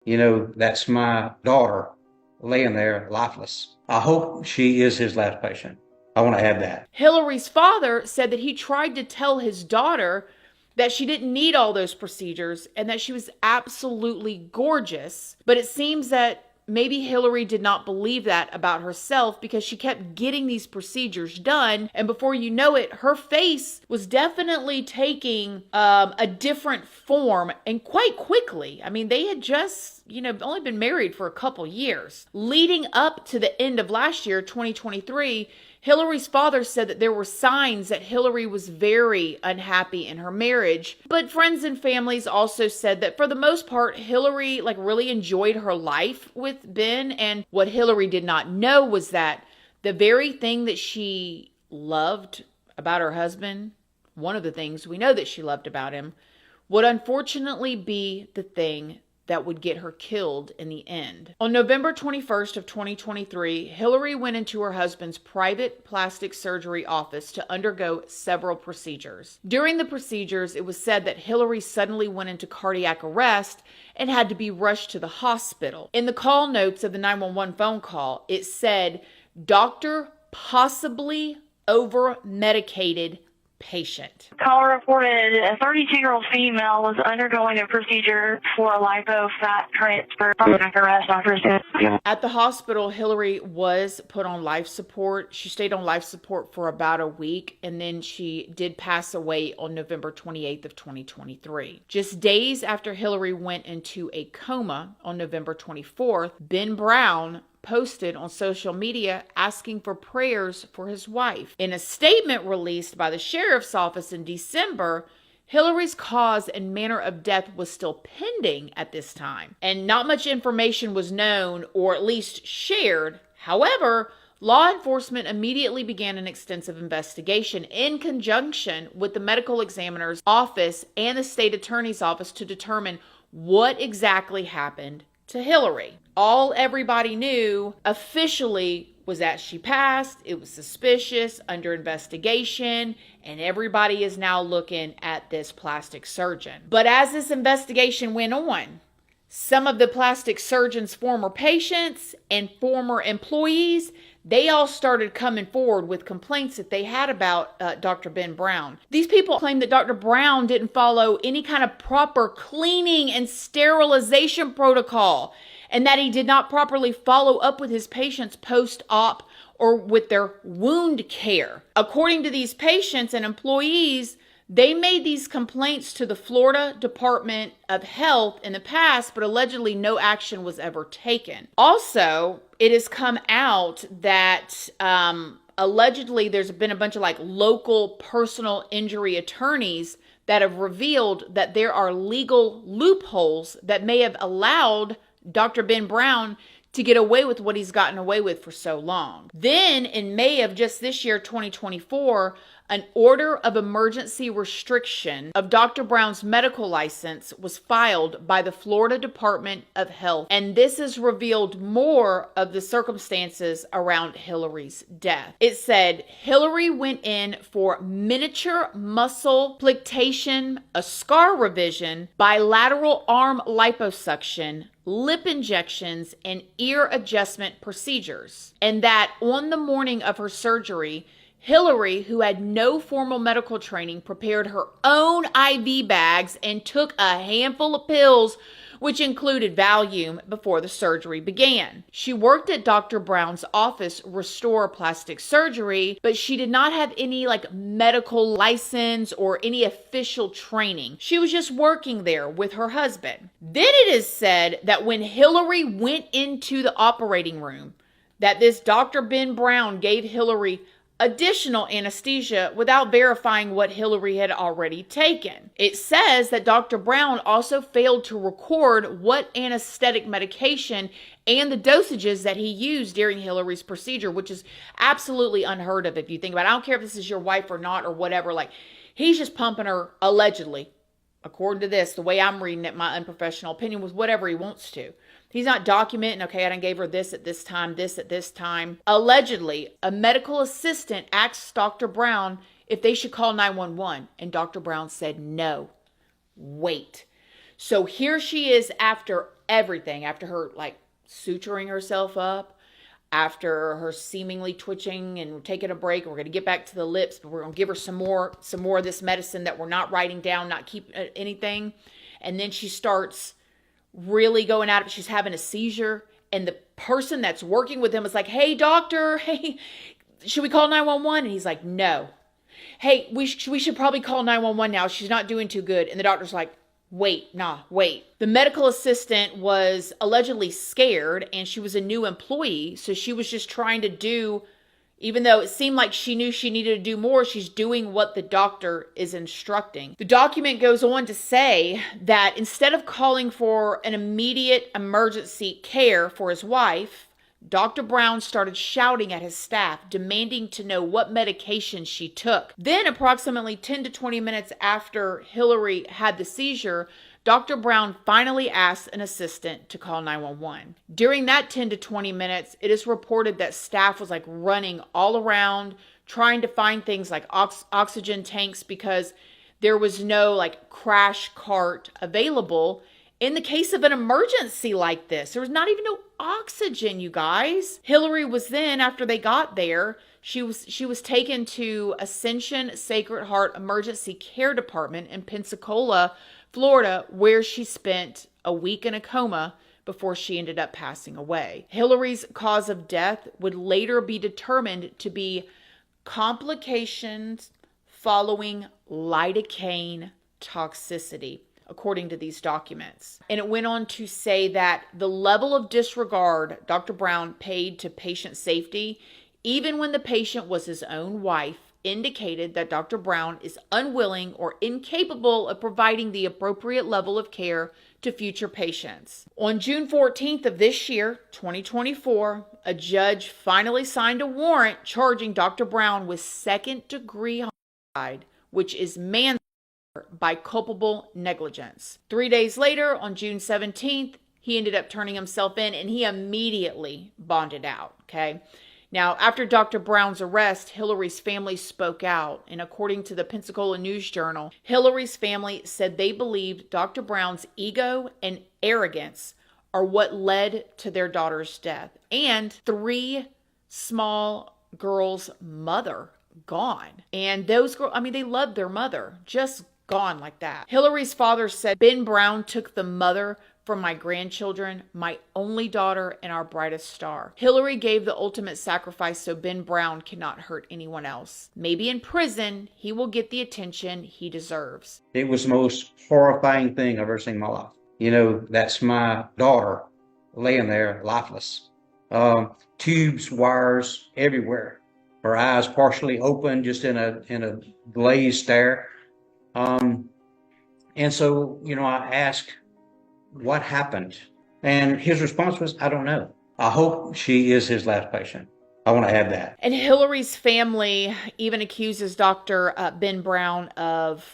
That's my daughter laying there lifeless. I hope she is his last patient. I want to add that. Hillary's father said that he tried to tell his daughter that she didn't need all those procedures and that she was absolutely gorgeous. But it seems that maybe Hillary did not believe that about herself because she kept getting these procedures done. And before you know it, her face was definitely taking a different form and quite quickly. I mean, they had just only been married for a couple years. Leading up to the end of last year, 2023, Hillary's father said that there were signs that Hillary was very unhappy in her marriage. But friends and families also said that for the most part, Hillary really enjoyed her life with Ben. And what Hillary did not know was that the very thing that she loved about her husband, one of the things we know that she loved about him, would unfortunately be the thing that would get her killed in the end. On November 21st of 2023, Hillary went into her husband's private plastic surgery office to undergo several procedures. During the procedures, it was said that Hillary suddenly went into cardiac arrest and had to be rushed to the hospital. In the call notes of the 911 phone call, it said, "Doctor possibly over-medicated patient." Call reported a 32-year-old female was undergoing a procedure for lipo fat transfer from cardiac arrest after At the hospital, Hillary was put on life support. She stayed on life support for about a week, and then she did pass away on November 28th of 2023. Just days after Hillary went into a coma on November 24th, Ben Brown posted on social media asking for prayers for his wife. In a statement released by the sheriff's office in December, Hillary's cause and manner of death was still pending at this time, and not much information was known or at least shared. However, law enforcement immediately began an extensive investigation in conjunction with the medical examiner's office and the state attorney's office to determine what exactly happened to Hillary. All everybody knew officially was that she passed. It was suspicious, under investigation, and everybody is now looking at this plastic surgeon. But as this investigation went on, some of the plastic surgeon's former patients and former employees, they all started coming forward with complaints that they had about Dr. Ben Brown. These people claimed that Dr. Brown didn't follow any kind of proper cleaning and sterilization protocol, and that he did not properly follow up with his patients post-op or with their wound care. According to these patients and employees, they made these complaints to the Florida Department of Health in the past, but allegedly no action was ever taken. Also, it has come out that allegedly there's been a bunch of local personal injury attorneys that have revealed that there are legal loopholes that may have allowed Dr. Ben Brown to get away with what he's gotten away with for so long. Then in May of just this year, 2024, an order of emergency restriction of Dr. Brown's medical license was filed by the Florida Department of Health, and this has revealed more of the circumstances around Hillary's death. It said Hillary went in for miniature muscle plication, a scar revision, bilateral arm liposuction, lip injections, and ear adjustment procedures. And that on the morning of her surgery, Hillary, who had no formal medical training, prepared her own IV bags and took a handful of pills, which included Valium, before the surgery began. She worked at Dr. Brown's office, Restore Plastic Surgery, but she did not have any medical license or any official training. She was just working there with her husband. Then it is said that when Hillary went into the operating room, that this Dr. Ben Brown gave Hillary additional anesthesia without verifying what Hillary had already taken. It says that Dr. Brown also failed to record what anesthetic medication and the dosages that he used during Hillary's procedure, which is absolutely unheard of if you think about it. I don't care if this is your wife or not or whatever. He's just pumping her, allegedly, according to this, the way I'm reading it, my unprofessional opinion, with whatever he wants to. He's not documenting, okay, I done gave her this at this time, this at this time. Allegedly, a medical assistant asked Dr. Brown if they should call 911, and Dr. Brown said no. Wait. So here she is after everything after her like suturing herself up, after her seemingly twitching and taking a break. We're going to get back to the lips, but we're going to give her some more of this medicine that we're not writing down, not keep anything. And then she starts really going at it. She's having a seizure. And the person that's working with him is like, hey, doctor, hey, should we call 911? And he's like, no. Hey, we should probably call 911 now. She's not doing too good. And the doctor's like, wait. The medical assistant was allegedly scared, and she was a new employee. So she was just trying to do, even though it seemed like she knew she needed to do more, she's doing what the doctor is instructing. The document goes on to say that instead of calling for an immediate emergency care for his wife, Dr. Brown started shouting at his staff, demanding to know what medication she took. Then, approximately 10 to 20 minutes after Hillary had the seizure, Dr. Brown finally asked an assistant to call 911. During that 10 to 20 minutes, it is reported that staff was like running all around, trying to find things like oxygen tanks because there was no like crash cart available. In the case of an emergency like this, there was not even no oxygen, you guys. Hillary was then, after they got there, she was taken to Ascension Sacred Heart Emergency Care Department in Pensacola, Florida, where she spent a week in a coma before she ended up passing away. Hillary's cause of death would later be determined to be complications following lidocaine toxicity, according to these documents. And it went on to say that the level of disregard Dr. Brown paid to patient safety, even when the patient was his own wife, indicated that Dr. Brown is unwilling or incapable of providing the appropriate level of care to future patients. On June 14th of this year, 2024, a judge finally signed a warrant charging Dr. Brown with second-degree homicide, which is manslaughter by culpable negligence. 3 days later, on June 17th, he ended up turning himself in and he immediately bonded out, okay? Now, after Dr. Brown's arrest, Hillary's family spoke out, and according to the Pensacola News Journal, Hillary's family said they believed Dr. Brown's ego and arrogance are what led to their daughter's death, and 3 small girls' mother gone. And those girls, I mean, they loved their mother, just gone like that. Hillary's father said, Ben Brown took the mother from my grandchildren, my only daughter, and our brightest star. Hillary gave the ultimate sacrifice so Ben Brown cannot hurt anyone else. Maybe in prison, he will get the attention he deserves. It was the most horrifying thing I've ever seen in my life. You know, that's my daughter laying there lifeless. Tubes, wires everywhere. Her eyes partially open, just in a glazed stare. And so, you know, I asked, what happened? And his response was, I don't know. I hope she is his last patient. I want to add that. And Hillary's family even accuses Dr. Ben Brown of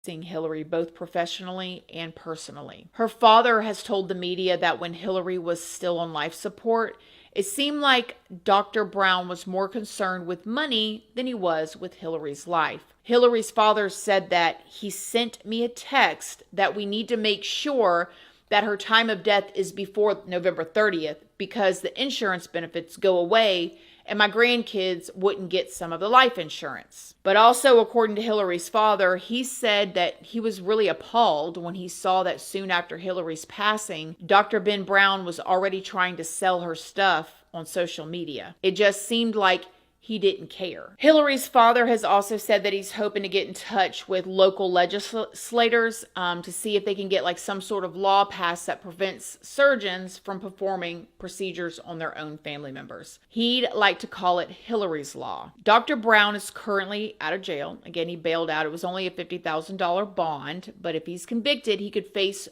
seeing Hillary both professionally and personally. Her father has told the media that when Hillary was still on life support, it seemed like Dr. Brown was more concerned with money than he was with Hillary's life. Hillary's father said that he sent me a text that we need to make sure that her time of death is before November 30th because the insurance benefits go away and my grandkids wouldn't get some of the life insurance. But also, according to Hillary's father, he said that he was really appalled when he saw that soon after Hillary's passing, Dr. Ben Brown was already trying to sell her stuff on social media. It just seemed like he didn't care. Hillary's father has also said that he's hoping to get in touch with local legislators to see if they can get some sort of law passed that prevents surgeons from performing procedures on their own family members. He'd like to call it Hillary's Law. Dr. Brown is currently out of jail. Again, he bailed out. It was only a $50,000 bond, but if he's convicted, he could face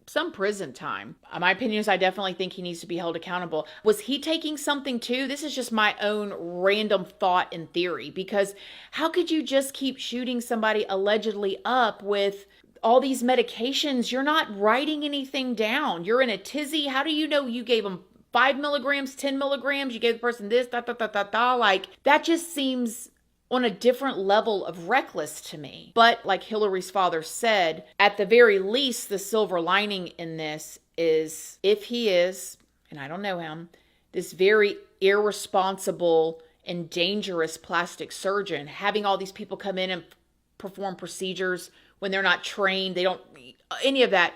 some prison time. My opinion is I definitely think he needs to be held accountable. Was he taking something too? This is just my own random thought and theory, because how could you just keep shooting somebody allegedly up with all these medications? You're not writing anything down. You're in a tizzy. How do you know you gave them 5 milligrams, 10 milligrams? You gave the person this, that just seems on a different level of reckless to me. But like Hillary's father said, at the very least, the silver lining in this is if he is, and I don't know him, this very irresponsible and dangerous plastic surgeon, having all these people come in and perform procedures when they're not trained, they don't, any of that.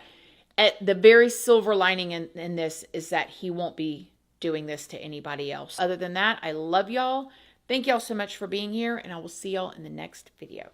At the very silver lining in this is that he won't be doing this to anybody else. Other than that, I love y'all. Thank y'all so much for being here, and I will see y'all in the next video.